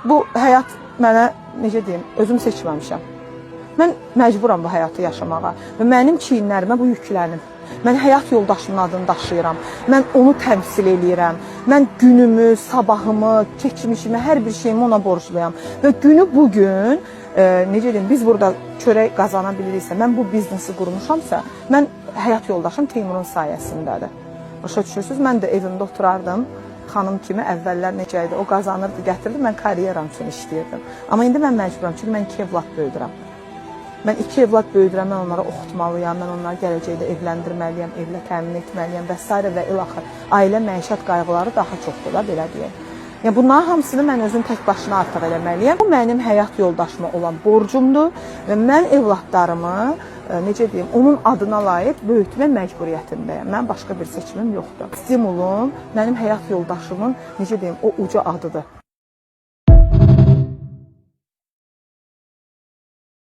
Bu həyat mənə, necə deyim, özüm seçməmişəm. Mən məcburam bu həyatı yaşamağa və mənim çiyinlərimə bu yüklənib. Mən həyat yoldaşımın adını daşıyıram, mən onu təmsil eləyirəm, mən günümü, sabahımı, keçmişimi, hər bir şeyimi ona borcluyam. Və günü bugün, necə deyim, biz burada çörək qazana biliriksə, mən bu biznesi qurmuşamsa, mən həyat yoldaşım Teymurun sayəsindədir. Başa düşürsünüz, mən də evimdə oturardım, xanım kimi əvvəllər necə idi, o qazanırdı, gətirdi, mən karyeram üçün işləyirdim. Amma indi mən məcburam, çünki mən 2 evlad böyüdürəm. Mən 2 evlad böyüdürəm, mən onlara oxutmalıyam, mən onları gələcəkdə evləndirməliyəm, evlə təmin etməliyəm və s. və ilaxır. Ailə məişət qayğıları daha çoxdur da, belə deyək. Yəni, bunların hamısını mən özüm tək başına artıq eləməliyəm. Bu mənim həyat yoldaşıma olan borcumdur və mən evladlarımı, necə deyim, onun adına layiq böyütmə məcburiyyətindəyəm. Mənim başqa bir seçimim yoxdur. Stimulum mənim həyat yoldaşımın, necə deyim, o uca adıdır.